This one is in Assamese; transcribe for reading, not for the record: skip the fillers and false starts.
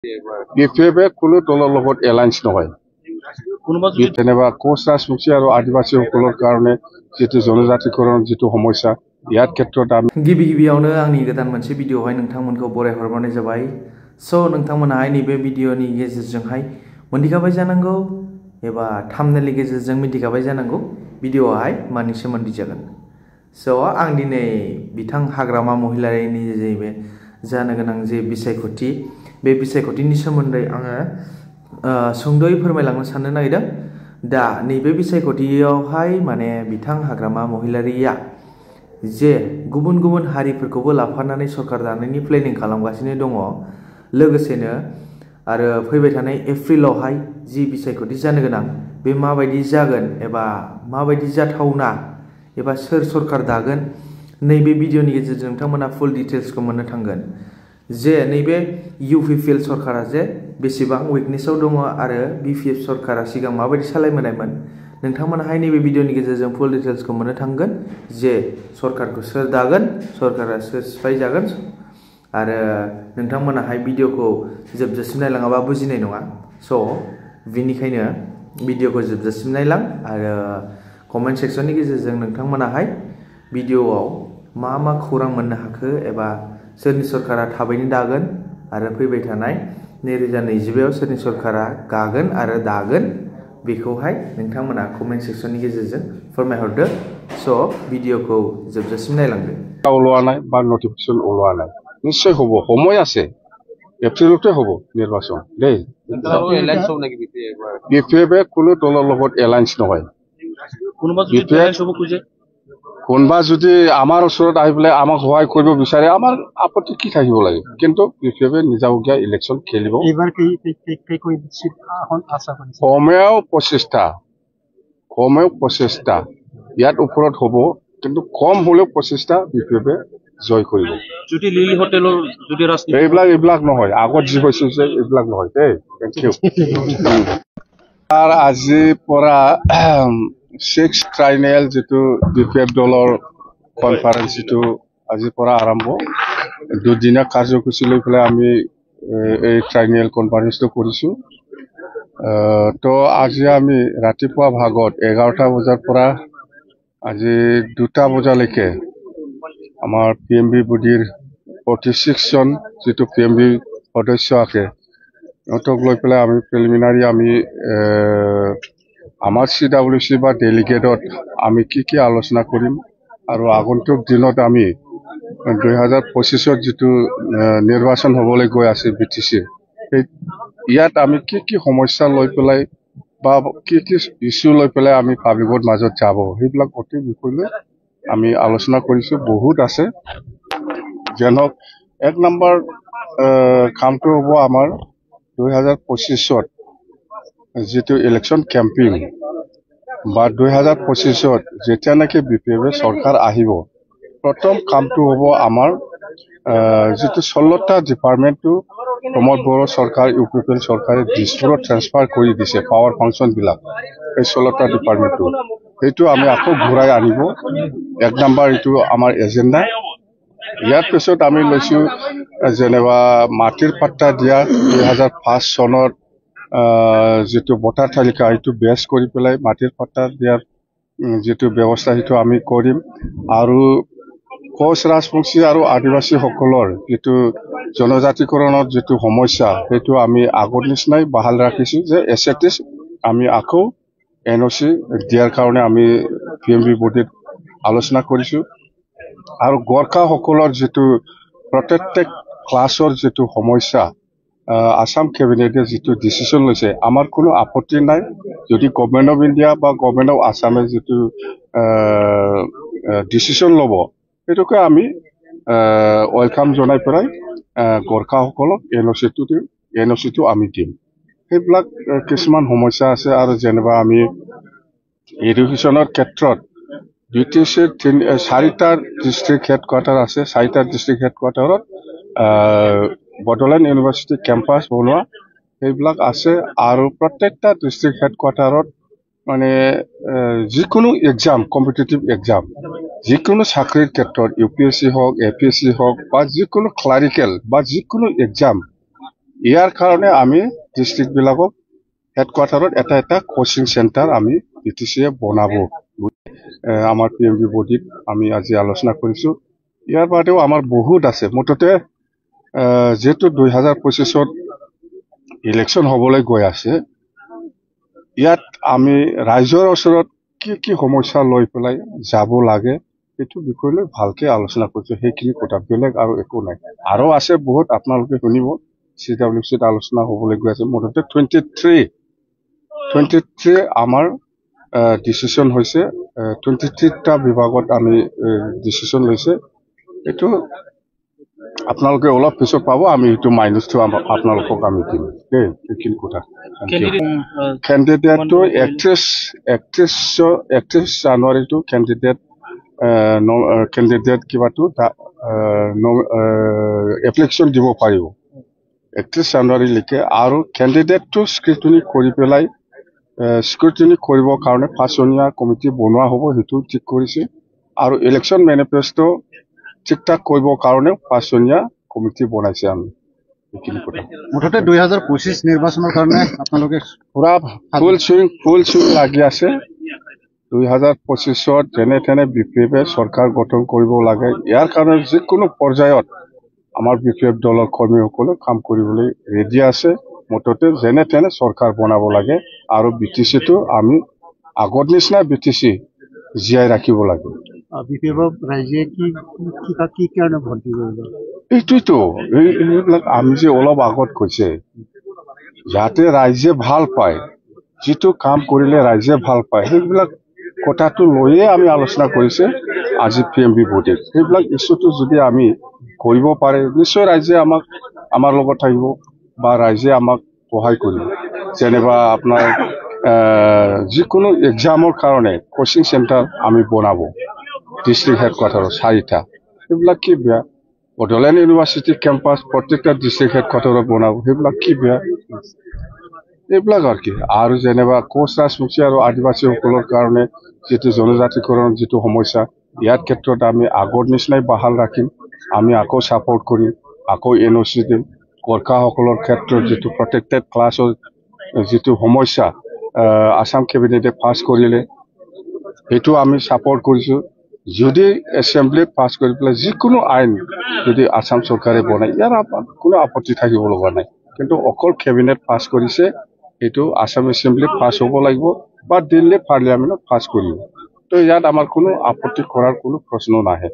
বিপিএফে কোনো দলৰ লগত এলায়েন্স নহয় যেনেবা কোচ ৰাজবংশী আৰু আদিবাসীসকলৰ কাৰণে যিটো জনজাতিকৰণ যিটো সমস্যা ইয়াৰ ক্ষেত্ৰত আমি गिबियावनो आंनि गोदान मोनसे भिडिअ'हाय नोंथांमोनखौ बरायहरनाय जाबाय स' नोंथांमोनाहाय नैबे भिडिअ'नि गेजेरजोंहाय मोनथिखाबाय जानांगौ एबा थाम्बनेलनि गेजेरजों मिथिखाबाय जानांगौ भिडिअ'आहाय मानि सोमोन्दै जागोन स' आं दिनै बिथां हाग्रामा महिलारिनि जे बे जानो गोनां जे बिसायख'थि बे बिसायख'थिनि सोमोन्दै आङो सुंद'यै फोरमायलांनो साननो नागिरदों दा नैबे बिसायख'थियावहाय माने बिथां हाग्रामा महिलारिया जे गुबुन गुबुन हारिफोरखौबो लाफानानै सरकार दानायनि प्लेनिं खालामगासिनो दङ लोगोसेनो आरो फैबाय थानाय एप्रिलावहाय जि बिसायख'थि जानो गोनां बे माबायदि जागोन एबा माबायदि जाथावना एबा सोर सरकार दागोन नैबे भिडिअ'नि गेजेरजों नोंथांमोना फुल डिटेल्सखौ मोननो थांगोन जे नैबे इउपिपिएल सरकारा जे बेसेबां उइकनेसआव दङ आरो बिपिएफ सरकारा सिगां माबायदि सालायबोनायमोन नोंथांमोनाहाय नैबे भिडिअ'नि गेजेरजों फुल डिटेल्सखौ मोननो थांगोन जे सरकारखौ सोर दागोन सरकारा सोर सिफाय जागोन आरो नोंथांमोनाहाय भिडिअ'खौ जोबजासिम नायलाङाबा बुजिनाय नङा स' बिनिखायनो भिडिअ'खौ जोबजासिम नायलां आरो कमेन्ट सेक्सननि गेजेरजों नोंथांमोनाहाय भिडिअ'आव मा मा खौरां मोननो हाखो एबा सोरनि सरकारा थाबैनो दागोन आरो फैबाय थानाय 2025आव सोरनि सरकारा गागोन आरो दागोन बेखौहाय नोंथांमोना कमेन्ट सेक्सननि गेजेरजों फोरमायहरदो स' भिडिअ'खौ जोबजासिम नायलांदो ওলোৱা বা নটিফিকেশন ওলোৱা নাই নিশ্চয় হ'ব সময় আছে এপ্ৰিলতে হ'ব নিৰ্বাচন দেই বিপিএফে কোনো দলৰ লগত এলায়েন্স নহয় কোনোবা যদি আমাৰ ওচৰত আহি পেলাই আমাক সহায় কৰিব বিচাৰে আমাৰ আপত্তি কি থাকিব লাগে কিন্তু বিপিএফে নিজাববীয়া ইলেকশ্যন খেলিব কমেও 25টা ইয়াত ওপৰত হ'ব কিন্তু কম হলেও 25টা বিপিএফে জয় কৰিব যদি লিলি হোটেলৰ যদি এইবিলাক নহয় আগত যি হৈছে এইবিলাক নহয় দেই থেংক ইউ আৰু আজিৰ পৰা 6 ট্ৰাইনেল যিটো বিপিএফ দলৰ কনফাৰেন্স যিটো আজিৰ পৰা আৰম্ভ দুদিনীয়া কাৰ্যসূচী লৈ পেলাই আমি এই ট্ৰাইনেল কনফাৰেন্সটো কৰিছো তো আজি আমি ৰাতিপুৱা ভাগত 11টা বজাৰ পৰা আজি 2টা বজালৈকে আমাৰ পিএমবি বডিৰ 46 জন যিটো পিএমবি সদস্য আছে অতক লৈ পেলাই আমি প্ৰিলিমিনাৰী আমি আমাৰ সিডব্লিউসি বা ডেলিগেটত আমি কি আলোচনা কৰিম আৰু আগন্তুক দিনত আমি 2025ত যিটো নিৰ্বাচন হ'বলৈ গৈ আছে বিটিসি ইয়াত আমি কি সমস্যা লৈ পেলাই বা কি ইস্যু লৈ পেলাই আমি পাব্লিকৰ মাজত যাব সেইবিলাক অতি বিষয় লৈ আমি আলোচনা কৰিছো বহুত আছে যেনক এক নম্বৰ কামটো হ'ব আমাৰ 2025ত যেটো ইলেকশ্যন কেম্পেইন বা 2025ত যেতিয়া নাকি বিপিএফ চৰকাৰ আহিব প্ৰথম কামটো হ'ব আমাৰ যেটো 16টা ডিপাৰ্টমেন্টটো প্ৰমোদ বড়ো চৰকাৰ ইউপিপিএল চৰকাৰে ডিস্ট্ৰিক্টত ট্ৰান্সফাৰ কৰি দিছে পাৱাৰ ফাংচন বিলাক এই 16টা ডিপাৰ্টমেন্টটো এইটো আমি আকৌ ঘূৰাই আনিব এক নম্বৰ এইটো আমাৰ এজেন্ডা ইয়াৰ পিছত আমি লৈছো যেনেবা মাটিৰ পাট্টা দিয়া 2005 চনত যেটো ভোটাৰ তালিকা এইটো বেছ কৰি পেলাই মাটিৰ পাট্টা দিয়াৰ যেটো ব্যৱস্থা সেইটো আমি কৰিম আৰু কোচ ৰাজবংশী আৰু আদিবাসী সকলৰ যেটো জনজাতিকৰণৰ যেটো সমস্যা সেইটো আমি আগৰ নিচিনাই বাহাল ৰাখিছো যে এসএটিস আমি আকৌ এনওসি দিয়াৰ কাৰণে আমি পিএমবি বডিত আলোচনা কৰিছো আৰু গোৰ্খা সকলৰ যেটো প্ৰত্যেক ক্লাছৰ যেটো সমস্যা আসাম কেবিনেটে যেটো ডিসিশন লৈছে আমাৰ কোনো আপত্তি নাই যদি গভৰ্ণমেন্ট অফ ইণ্ডিয়া বা গভৰ্ণমেন্ট অফ আসামে যেটো ডিসিশন ল'ব এটোকে আমি ওয়েলকাম জনাই পৰাই গোৰ্খা সকলক এনওসিটো আমি দিম সেইবিলাক কিছুমান সমস্যা আছে আৰু যেনেবা আমি এডুকেশ্যনৰ ক্ষেত্ৰত বিটিসিৰ 4টা ডিস্ট্ৰিক্ট হেডকোয়াৰ্টাৰ আছে 4টা ডিস্ট্ৰিক্ট হেডকোয়াৰ্টাৰত বডোলেণ্ড ইউনিভাৰ্সিটি কেম্পাছ বনোৱা সেইবিলাক আছে আৰু প্ৰত্যেকটা ডিস্ট্ৰিক্ট হেডকোয়াৰ্টাৰত মানে যিকোনো এক্সাম কম্পিটিটিভ এক্সাম যিকোনো চাকৰিৰ ক্ষেত্ৰত ইউপিএসসি হওক এপিএসসি হওক বা যিকোনো ক্লাৰিকেল বা যিকোনো এক্সাম ইয়াৰ কাৰণে আমি ডিষ্ট্ৰিক্টবিলাকক হেডকোৱাৰ্টাৰত এটা এটা কোচিং চেণ্টাৰ আমি BTCয়ে বনাব আমাৰ PMB বডিত আমি আজি আলোচনা কৰিছোঁ। ইয়াৰ বাদেও আমাৰ বহুত আছে। মুঠতে যেহেতু 2025 ইলেকশ্যন হ'বলৈ গৈ আছে, ইয়াত আমি ৰাইজৰ ওচৰত কি কি সমস্যা লৈ পেলাই যাব লাগে সেইটো বিষয় লৈ ভালকে আলোচনা কৰিছোঁ। সেইখিনি কথা, বেলেগ আৰু একো নাই। আৰু আছে বহুত, আপোনালোকে শুনিব। CWCত আলোচনা হ'বলৈ গৈ আছে। মুঠতে 23 আমাৰ ডিচিশ্যন হৈছে। 23টা বিভাগত আমি ডিচিশ্যন লৈছে। এইটো আপোনালোকে অলপ পিছত পাব। আমি এইটো মাইনাছটো আপোনালোকক আমি দিম দেই। এইখিনি কথা। কেণ্ডিডেটটো 31 জানুৱাৰীটো কেণ্ডিডেট কিবাটো এপ্লিকেশ্যন দিব পাৰিব 31 জানুৱাৰীলৈকে। আৰু কেণ্ডিডেটটো স্ক্ৰুটিনি কৰি পেলাই স্ক্ৰুটিনি কৰিবৰ কাৰণে 5জনীয়া কমিটি বনোৱা হ'ব, সেইটো ঠিক কৰিছে। আৰু ইলেকশ্যন মেনিফেষ্টো ঠিক ঠাক কৰিবৰ কাৰণে 5জনীয়া কমিটি বনাইছে আমি। এইখিনি কথা। মুঠতে 2025 নিৰ্বাচনৰ কাৰণে আপোনালোকে পুৰা ফুল চুইং লাগি আছে। 2025 যেনে তেনে BPFে চৰকাৰ গঠন কৰিব লাগে। ইয়াৰ কাৰণে যিকোনো পৰ্যায়ত আমাৰ BPF দলৰ কৰ্মীসকলে কাম কৰিবলৈ ৰেডি আছে। মুঠতে যেনে তেনে চৰকাৰ বনাব লাগে আৰু BTCটো আমি আগৰ নিচিনা BTC জীয়াই ৰাখিব লাগে। BPFক ৰাইজে কি কাৰণে ভোট দিব? এইটোতো এইবিলাক আমি যে অলপ আগত কৈছে, যাতে ৰাইজে ভাল পায়, যিটো কাম কৰিলে ৰাইজে ভাল পায়, সেইবিলাক কথাটো লৈয়ে আমি আলোচনা কৰিছে আজি PMB বডিত। সেইবিলাক ইছ্যুটো যদি আমি কৰিব পাৰে, নিশ্চয় ৰাইজে আমাৰ লগত থাকিব বা ৰাইজে আমাক সহায় কৰিব। যেনিবা আপোনাৰ যিকোনো এক্সামৰ কাৰণে কোচিং চেণ্টাৰ আমি বনাব ডিষ্ট্ৰিক্ট হেডকোৱাৰ্টাৰত 4টা। সেইবিলাক কি বেয়া? বড়োলেণ্ড ইউনিভাৰ্চিটি কেম্পাছ প্ৰত্যেকটা ডিষ্ট্ৰিক্ট হেডকোৱাৰ্টাৰত বনাব, সেইবিলাক কি বেয়া? এইবিলাক আৰু কি। আৰু যেনিবা কোচ ৰাজবংশী আৰু আদিবাসীসকলৰ কাৰণে যিটো জনজাতিকৰণৰ যিটো সমস্যা, ইয়াৰ ক্ষেত্ৰত আমি আগৰ নিচিনাই বাহাল ৰাখিম। আমি আকৌ ছাপৰ্ট কৰিম, আকৌ NOC দিম। গোৰ্খাসকলৰ ক্ষেত্ৰত যিটো প্ৰটেক্টেড ক্লাছৰ যিটো সমস্যা আসাম কেবিনেটে পাছ কৰিলে, সেইটো আমি ছাপৰ্ট কৰিছোঁ। যদি এছেম্বলিত পাছ কৰি পেলাই যিকোনো আইন যদি আসাম চৰকাৰে বনায়, ইয়াৰ কোনো আপত্তি থাকিব লগা নাই। কিন্তু অকল কেবিনেট পাছ কৰিছে, এইটো আসাম এছেম্বলিত পাছ হ'ব লাগিব বা দিল্লী পাৰ্লিয়ামেণ্টত পাছ কৰিব। তো ইয়াত আমাৰ কোনো আপত্তি কৰাৰ কোনো প্ৰশ্ন নাহে।